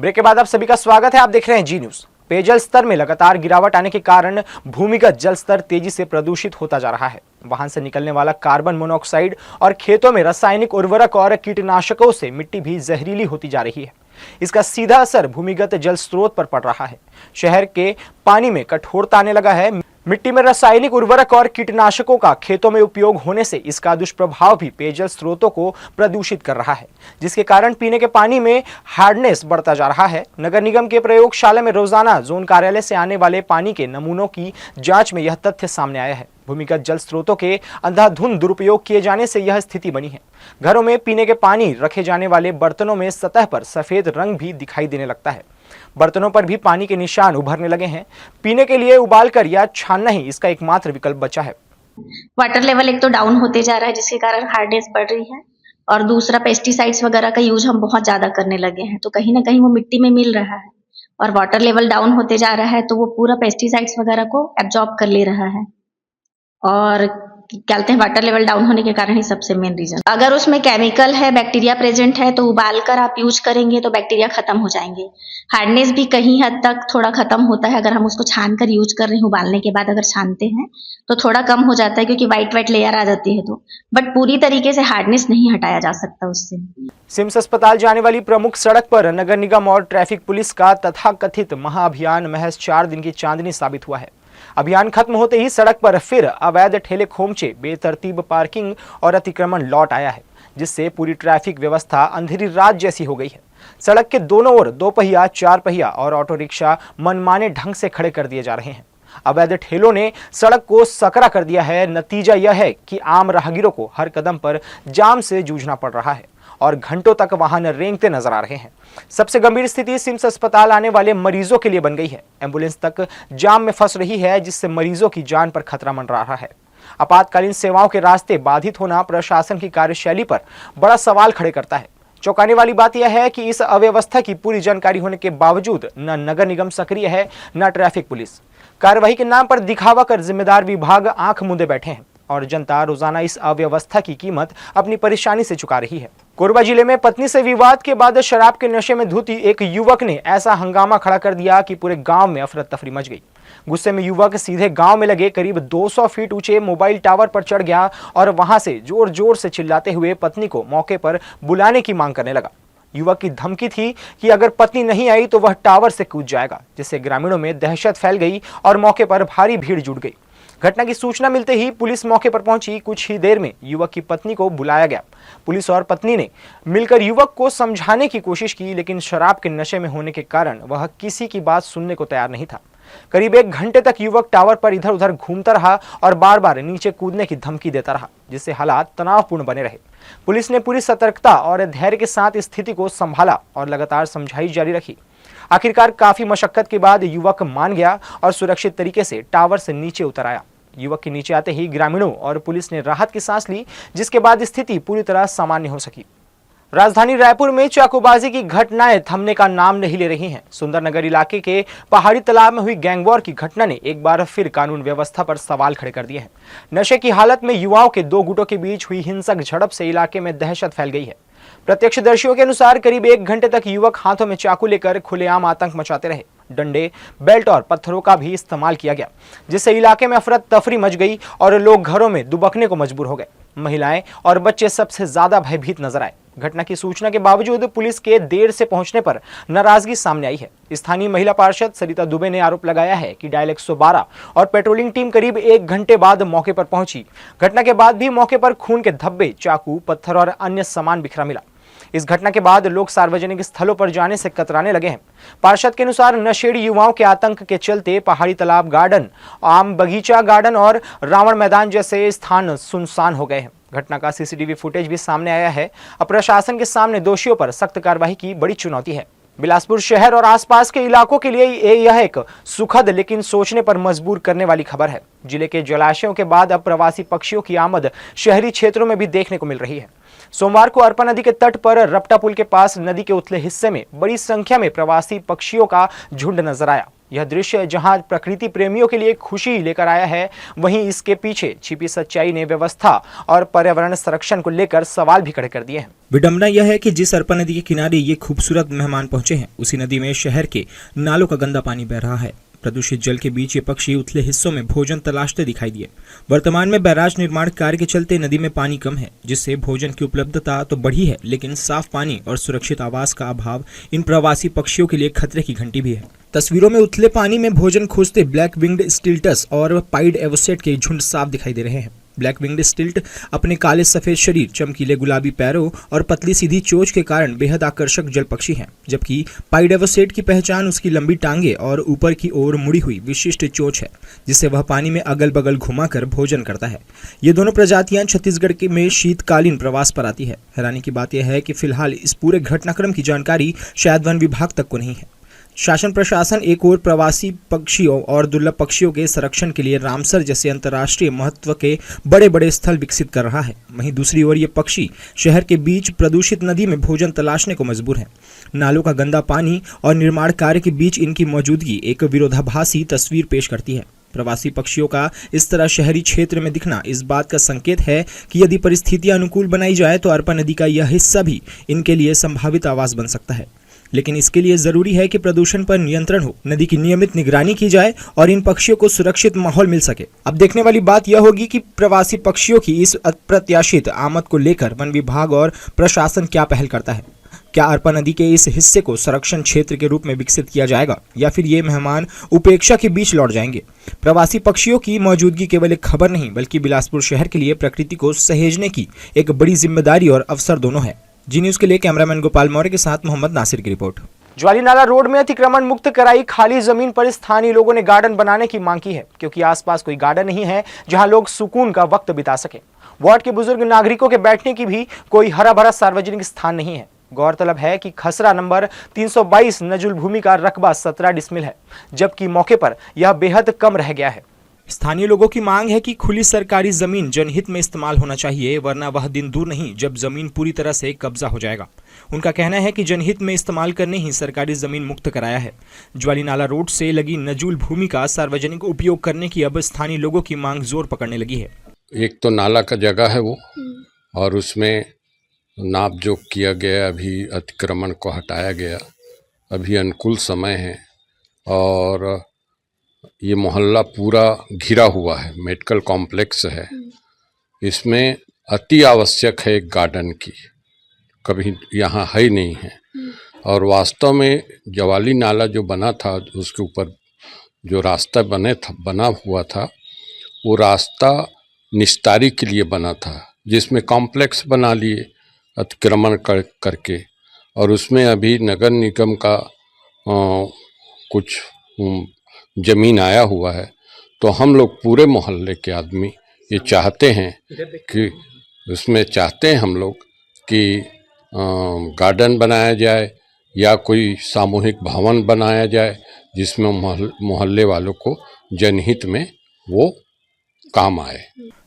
Break के बाद आप सभी का स्वागत है। आप देख रहे हैं जी न्यूज। पेयजल स्तर में लगातार गिरावट आने के कारण भूमिगत जल स्तर तेजी से प्रदूषित होता जा रहा है। वाहन से निकलने वाला कार्बन मोनोऑक्साइड और खेतों में रासायनिक उर्वरक और कीटनाशकों से मिट्टी भी जहरीली होती जा रही है। इसका सीधा असर भूमिगत जल स्रोत पर पड़ रहा है। शहर के पानी में कठोरता आने लगा है। मिट्टी में रासायनिक उर्वरक और कीटनाशकों का खेतों में उपयोग होने से इसका दुष्प्रभाव भी पेयजल स्रोतों को प्रदूषित कर रहा है, जिसके कारण पीने के पानी में हार्डनेस बढ़ता जा रहा है। नगर निगम के प्रयोगशाला में रोजाना जोन कार्यालय से आने वाले पानी के नमूनों की जांच में यह तथ्य सामने आया है। भूमिगत जल स्रोतों के अंधाधुंध दुरुपयोग किए जाने से यह स्थिति बनी है। घरों में पीने के पानी रखे जाने वाले बर्तनों में सतह पर सफेद रंग भी दिखाई देने लगता है। बर्तनों पर भी पानी के निशान उभरने लगे हैं। पीने के लिए उबालकर या छानना ही इसका एकमात्र विकल्प बचा है। वाटर लेवल एक तो डाउन होते जा रहा है, जिसके कारण हार्डनेस बढ़ रही है, और दूसरा पेस्टिसाइड्स वगैरह का यूज हम बहुत ज्यादा करने लगे हैं, तो कहीं ना कहीं वो मिट्टी में मिल रहा है और वाटर लेवल डाउन होते जा रहा है, तो वो पूरा पेस्टिसाइड्स वगैरह को एब्जॉर्ब कर ले रहा है। और क्या कहते हैं, वाटर लेवल डाउन होने के कारण ही सबसे मेन रीजन। अगर उसमें केमिकल है, बैक्टीरिया प्रेजेंट है, तो उबालकर आप यूज करेंगे तो बैक्टीरिया खत्म हो जाएंगे। हार्डनेस भी कहीं हद तक थोड़ा खत्म होता है अगर हम उसको छान कर यूज कर रहे हैं। उबालने के बाद अगर छानते हैं तो थोड़ा कम हो जाता है, क्योंकि वाइट लेयर आ जाती है, तो बट पूरी तरीके से हार्डनेस नहीं हटाया जा सकता उससे। सिम्स अस्पताल जाने वाली प्रमुख सड़क पर नगर निगम और ट्रैफिक पुलिस का तथाकथित महाअभियान महज 4 दिन की चांदनी साबित हुआ है। अभियान खत्म होते ही सड़क पर फिर अवैध ठेले खोमचे, बेतरतीब पार्किंग और अतिक्रमण लौट आया है, जिससे पूरी ट्रैफिक व्यवस्था अंधेरी रात जैसी हो गई है। सड़क के दोनों ओर 2 पहिया, 4 पहिया और ऑटो रिक्शा मनमाने ढंग से खड़े कर दिए जा रहे हैं। अवैध ठेलों ने सड़क को सकरा कर दिया है। नतीजा यह है कि आम राहगीरों को हर कदम पर जाम से जूझना पड़ रहा है और घंटों तक वाहन रेंगते नजर आ रहे हैं। सबसे गंभीर स्थिति सिम्स अस्पताल आने वाले मरीजों के लिए बन गई है। एम्बुलेंस तक जाम में फंस रही है, जिससे मरीजों की जान पर खतरा मंडरा रहा है। आपातकालीन सेवाओं के रास्ते बाधित होना प्रशासन की कार्यशैली पर बड़ा सवाल खड़े करता है। चौंकाने वाली बात यह है कि इस अव्यवस्था की पूरी जानकारी होने के बावजूद न नगर निगम सक्रिय है, न ट्रैफिक पुलिस। कार्रवाई के नाम पर दिखावा कर जिम्मेदार विभाग आंख मूंदे बैठे हैं और जनता रोजाना इस अव्यवस्था की कीमत अपनी परेशानी से चुका रही है। कोरबा जिले में पत्नी से विवाद के बाद शराब के नशे में धुती एक युवक ने ऐसा हंगामा खड़ा कर दिया कि पूरे गांव में अफरा तफरी मच गई। गुस्से में युवक सीधे गांव में लगे करीब 200 फीट ऊंचे मोबाइल टावर पर चढ़ गया और वहां से जोर जोर से चिल्लाते हुए पत्नी को मौके पर बुलाने की मांग करने लगा। युवक की धमकी थी कि अगर पत्नी नहीं आई तो वह टावर से कूद जाएगा, जिससे ग्रामीणों में दहशत फैल गई और मौके पर भारी भीड़ जुट गई। घटना की सूचना मिलते ही पुलिस मौके पर पहुंची। कुछ ही देर में युवक की पत्नी को बुलाया गया। पुलिस और पत्नी ने मिलकर युवक को समझाने की कोशिश की, लेकिन शराब के नशे में होने के कारण वह किसी की बात सुनने को तैयार नहीं था। करीब 1 घंटे तक युवक टावर पर इधर उधर घूमता रहा और बार बार नीचे कूदने की धमकी देता रहा, जिससे हालात तनावपूर्ण बने रहे। पुलिस ने पूरी सतर्कता और धैर्य के साथ स्थिति को संभाला और लगातार समझाई जारी रखी। आखिरकार काफी मशक्कत के बाद युवक मान गया और सुरक्षित तरीके से टावर से नीचे उतर आया। युवक के नीचे आते ही ग्रामीणों और पुलिस ने राहत की सांस ली, जिसके बाद स्थिति पूरी तरह सामान्य हो सकी। राजधानी रायपुर में चाकूबाजी की घटनाएं थमने का नाम नहीं ले रही हैं। सुंदरनगर इलाके के पहाड़ी तालाब में हुई गैंगवॉर की घटना ने एक बार फिर कानून व्यवस्था पर सवाल खड़े कर दिए हैं। नशे की हालत में युवाओं के 2 गुटों के बीच हुई हिंसक झड़प से इलाके में दहशत फैल गई है। प्रत्यक्षदर्शियों के अनुसार करीब 1 घंटे तक युवक हाथों में चाकू लेकर खुलेआम आतंक मचाते रहे। डंडे, बेल्ट और पत्थरों का भी इस्तेमाल किया गया, जिससे इलाके में अफरा तफरी मच गई और लोग घरों में दुबकने को मजबूर हो गए। महिलाएं और बच्चे सबसे ज्यादा भयभीत नजर आए। घटना की सूचना के बावजूद पुलिस के देर से पहुंचने पर नाराजगी सामने आई है। स्थानीय महिला पार्षद सरिता दुबे ने आरोप लगाया है कि डायल 112 और पेट्रोलिंग टीम करीब 1 घंटे बाद मौके पर पहुंची। घटना के बाद भी मौके पर खून के धब्बे, चाकू, पत्थर और अन्य सामान बिखरा मिला। इस घटना के बाद लोग सार्वजनिक स्थलों पर जाने से कतराने लगे हैं। पार्षद के अनुसार नशेड़ी युवाओं के आतंक के चलते पहाड़ी तालाब गार्डन, आम बगीचा गार्डन और रावण मैदान जैसे स्थान सुनसान हो गए हैं। घटना का सीसीटीवी फुटेज भी सामने आया है। अब प्रशासन के सामने दोषियों पर सख्त कार्रवाई की बड़ी चुनौती है। बिलासपुर शहर और आसपास के इलाकों के लिए यह एक सुखद लेकिन सोचने पर मजबूर करने वाली खबर है। जिले के जलाशयों के बाद अब प्रवासी पक्षियों की आमद शहरी क्षेत्रों में भी देखने को मिल रही है। सोमवार को अरपा नदी के तट पर रपटा पुल के पास नदी के उतले हिस्से में बड़ी संख्या में प्रवासी पक्षियों का झुंड नजर आया। यह दृश्य जहां प्रकृति प्रेमियों के लिए खुशी लेकर आया है, वहीं इसके पीछे छिपी सच्चाई ने व्यवस्था और पर्यावरण संरक्षण को लेकर सवाल भी खड़े कर दिए हैं। विडंबना यह है कि जिस अरपा नदी के किनारे ये खूबसूरत मेहमान पहुंचे हैं, उसी नदी में शहर के नालों का गंदा पानी बह रहा है। प्रदूषित जल के बीच ये पक्षी उथले हिस्सों में भोजन तलाशते दिखाई दिए। वर्तमान में बैराज निर्माण कार्य के चलते नदी में पानी कम है, जिससे भोजन की उपलब्धता तो बढ़ी है, लेकिन साफ पानी और सुरक्षित आवास का अभाव इन प्रवासी पक्षियों के लिए खतरे की घंटी भी है। तस्वीरों में उथले पानी में भोजन खोजते ब्लैक विंग्ड स्टिल्टस और पाइड एवोसेट के झुंड साफ दिखाई दे रहे हैं। ब्लैक विंग्ड स्टिल्ट अपने काले सफेद शरीर, चमकीले गुलाबी पैरों और पतली सीधी चोंच के कारण बेहद आकर्षक जल पक्षी हैं, जबकि पाइड एवोसेट की पहचान उसकी लंबी टांगे और ऊपर की ओर मुड़ी हुई विशिष्ट चोंच है, जिससे वह पानी में अगल बगल घुमाकर भोजन करता है। ये दोनों प्रजातियां छत्तीसगढ़ के में शीतकालीन प्रवास पर आती है। हैरानी की बात यह है कि फिलहाल इस पूरे घटनाक्रम की जानकारी शायद वन विभाग तक को नहीं है। शासन प्रशासन एक ओर प्रवासी पक्षियों और दुर्लभ पक्षियों के संरक्षण के लिए रामसर जैसे अंतर्राष्ट्रीय महत्व के बड़े बड़े स्थल विकसित कर रहा है, वहीं दूसरी ओर ये पक्षी शहर के बीच प्रदूषित नदी में भोजन तलाशने को मजबूर हैं। नालों का गंदा पानी और निर्माण कार्य के बीच इनकी मौजूदगी एक विरोधाभासी तस्वीर पेश करती है। प्रवासी पक्षियों का इस तरह शहरी क्षेत्र में दिखना इस बात का संकेत है कि यदि परिस्थितियां अनुकूल बनाई जाए तो अरपा नदी का यह हिस्सा भी इनके लिए संभावित आवास बन सकता है। लेकिन इसके लिए जरूरी है कि प्रदूषण पर नियंत्रण हो, नदी की नियमित निगरानी की जाए और इन पक्षियों को सुरक्षित माहौल मिल सके। अब देखने वाली बात यह होगी कि प्रवासी पक्षियों की इस अप्रत्याशित आमद को लेकर वन विभाग और प्रशासन क्या पहल करता है। क्या अरपा नदी के इस हिस्से को संरक्षण क्षेत्र के रूप में विकसित किया जाएगा या फिर ये मेहमान उपेक्षा के बीच लौट जाएंगे। प्रवासी पक्षियों की मौजूदगी केवल एक खबर नहीं, बल्कि बिलासपुर शहर के लिए प्रकृति को सहेजने की एक बड़ी जिम्मेदारी और अवसर दोनों है। जी न्यूज के लिए कैमरामैन गोपाल मौर्य के साथ मोहम्मद नासिर की रिपोर्ट। ज्वालीनाला रोड में अतिक्रमण मुक्त कराई खाली जमीन पर स्थानीय लोगों ने गार्डन बनाने की मांग की है, क्योंकि आसपास कोई गार्डन नहीं है जहां लोग सुकून का वक्त बिता सके। वार्ड के बुजुर्ग नागरिकों के बैठने की भी कोई हरा भरा सार्वजनिक स्थान नहीं है। गौरतलब है कि खसरा नंबर 322 नजुल भूमि का रकबा 17 डिसमिल है, जबकि मौके पर यह बेहद कम रह गया है। स्थानीय लोगों की मांग है कि खुली सरकारी जमीन जनहित में इस्तेमाल होना चाहिए, वरना वह दिन दूर नहीं जब जमीन पूरी तरह से कब्जा हो जाएगा। उनका कहना है कि जनहित में इस्तेमाल करने ही सरकारी जमीन मुक्त कराया है। ज्वालीनाला रोड से लगी नजूल भूमि का सार्वजनिक उपयोग करने की अब स्थानीय लोगों की मांग जोर पकड़ने लगी है। एक तो नाला का जगह है वो, और उसमें नाप जोख किया गया, अभी अतिक्रमण को हटाया गया, अभी अनुकूल समय है और ये मोहल्ला पूरा घिरा हुआ है, मेडिकल कॉम्प्लेक्स है। इसमें अति आवश्यक है एक गार्डन की, कभी यहाँ है ही नहीं है। और वास्तव में ज्वाली नाला जो बना था, उसके ऊपर जो रास्ता बना हुआ था, वो रास्ता निस्तारी के लिए बना था, जिसमें कॉम्प्लेक्स बना लिए अतिक्रमण करके। और उसमें अभी नगर निगम का कुछ जमीन आया हुआ है। तो हम लोग पूरे मोहल्ले के आदमी ये चाहते हैं कि उसमें हम लोग कि गार्डन बनाया जाए या कोई सामूहिक भवन बनाया जाए, जिसमें मोहल्ले वालों को जनहित में वो काम आए।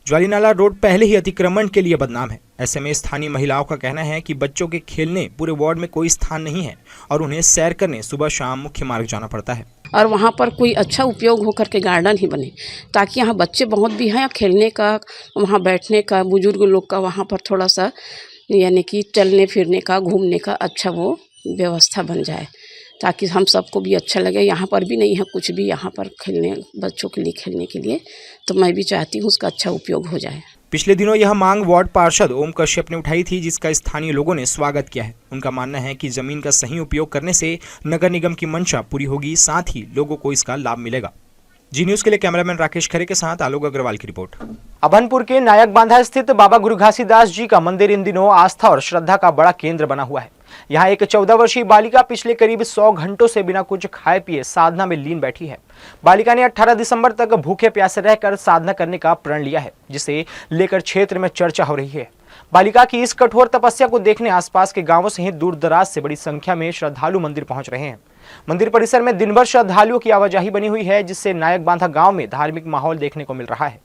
ज्वालीनाला रोड पहले ही अतिक्रमण के लिए बदनाम है। ऐसे में स्थानीय महिलाओं का कहना है कि बच्चों के खेलने पूरे वार्ड में कोई स्थान नहीं है और उन्हें सैर करने सुबह शाम मुख्य मार्ग जाना पड़ता है। और वहाँ पर कोई अच्छा उपयोग होकर के गार्डन ही बने, ताकि यहाँ बच्चे बहुत भी हैं, खेलने का, वहाँ बैठने का, बुजुर्ग लोग का वहाँ पर थोड़ा सा यानी कि चलने फिरने का, घूमने का अच्छा वो व्यवस्था बन जाए, ताकि हम सबको भी अच्छा लगे। यहाँ पर भी नहीं है कुछ भी यहाँ पर खेलने, बच्चों के लिए खेलने के लिए, तो मैं भी चाहती हूँ उसका अच्छा उपयोग हो जाए। पिछले दिनों यह मांग वार्ड पार्षद ओम कश्यप ने उठाई थी, जिसका स्थानीय लोगों ने स्वागत किया है। उनका मानना है कि जमीन का सही उपयोग करने से नगर निगम की मंशा पूरी होगी, साथ ही लोगों को इसका लाभ मिलेगा। जी न्यूज के लिए कैमरामैन राकेश खरे के साथ आलोक अग्रवाल की रिपोर्ट। अभनपुर के नायक बांधा स्थित बाबा गुरु घासीदास जी का मंदिर इन दिनों आस्था और श्रद्धा का बड़ा केंद्र बना हुआ है। यहाँ एक 14 वर्षीय बालिका पिछले करीब 100 घंटों से बिना कुछ खाए पिए साधना में लीन बैठी है। बालिका ने 18 दिसंबर तक भूखे प्यासे रहकर साधना करने का प्रण लिया है, जिसे लेकर क्षेत्र में चर्चा हो रही है। बालिका की इस कठोर तपस्या को देखने आसपास के गांवों सहित दूर दराज से बड़ी संख्या में श्रद्धालु मंदिर पहुंच रहे हैं। मंदिर परिसर में दिन भर श्रद्धालुओं की आवाजाही बनी हुई है, जिससे नायक बांधा गांव में धार्मिक माहौल देखने को मिल रहा है।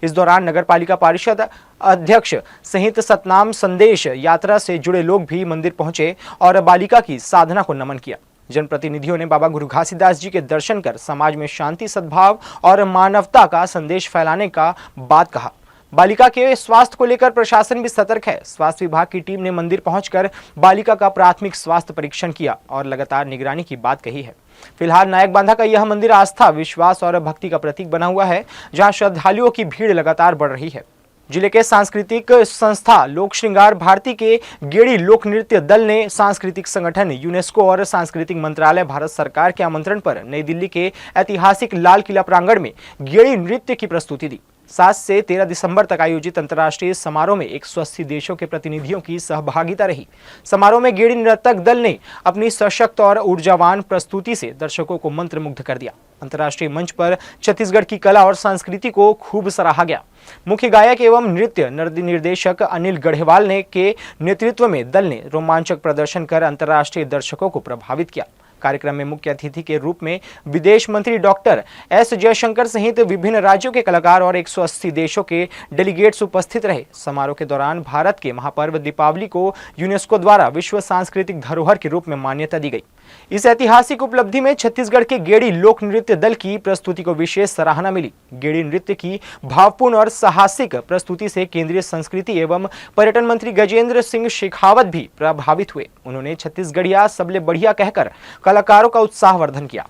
इस दौरान नगर पालिका पारिषद अध्यक्ष सहित सतनाम संदेश यात्रा से जुड़े लोग भी मंदिर पहुंचे और बालिका की साधना को नमन किया। जनप्रतिनिधियों ने बाबा गुरु घासीदास जी के दर्शन कर समाज में शांति, सद्भाव और मानवता का संदेश फैलाने का बात कहा। बालिका के स्वास्थ्य को लेकर प्रशासन भी सतर्क है। स्वास्थ्य विभाग की टीम ने मंदिर पहुंचकर बालिका का प्राथमिक स्वास्थ्य परीक्षण किया और लगातार निगरानी की बात कही है। फिलहाल नायक बांधा का यह मंदिर आस्था, विश्वास और भक्ति का प्रतीक बना हुआ है, जहां श्रद्धालुओं की भीड़ लगातार बढ़ रही है। जिले के सांस्कृतिक संस्था लोक श्रृंगार भारती के गेड़ी लोक नृत्य दल ने सांस्कृतिक संगठन यूनेस्को और सांस्कृतिक मंत्रालय भारत सरकार के आमंत्रण पर नई दिल्ली के ऐतिहासिक लाल किला प्रांगण में गेड़ी नृत्य की प्रस्तुति दी। 7 से 13 दिसंबर तक आयोजित अंतर्राष्ट्रीय समारोह में 180 देशों के प्रतिनिधियों की सहभागिता रही। समारोह में गेड़ी नर्तक दल ने अपनी सशक्त और ऊर्जावान प्रस्तुति से दर्शकों को मंत्रमुग्ध कर दिया। अंतर्राष्ट्रीय मंच पर छत्तीसगढ़ की कला और संस्कृति को खूब सराहा गया। मुख्य गायक एवं नृत्य निर्देशक अनिल गढ़ेवाल ने के नेतृत्व में दल ने रोमांचक प्रदर्शन कर अंतर्राष्ट्रीय दर्शकों को प्रभावित किया। कार्यक्रम में मुख्य अतिथि के रूप में विदेश मंत्री डॉक्टर एस जयशंकर सहित विभिन्न राज्यों के कलाकार और 180 देशों के डेलीगेट्स उपस्थित रहे। समारोह के दौरान भारत के महापर्व दीपावली को यूनेस्को द्वारा विश्व सांस्कृतिक धरोहर के रूप में मान्यता दी गई। इस ऐतिहासिक उपलब्धि में छत्तीसगढ़ के गेड़ी लोक नृत्य दल की प्रस्तुति को विशेष सराहना मिली। गेड़ी नृत्य की भावपूर्ण और साहसिक प्रस्तुति से केंद्रीय संस्कृति एवं पर्यटन मंत्री गजेंद्र सिंह शेखावत भी प्रभावित हुए। उन्होंने छत्तीसगढ़िया सबले बढ़िया कहकर कलाकारों का उत्साहवर्धन किया।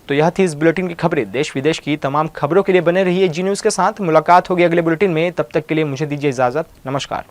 तो यह थी इस बुलेटिन की खबरें। देश विदेश की तमाम खबरों के लिए बने रहिए जी न्यूज़ के साथ। मुलाकात होगी अगले बुलेटिन में, तब तक के लिए मुझे दीजिए इजाजत। नमस्कार।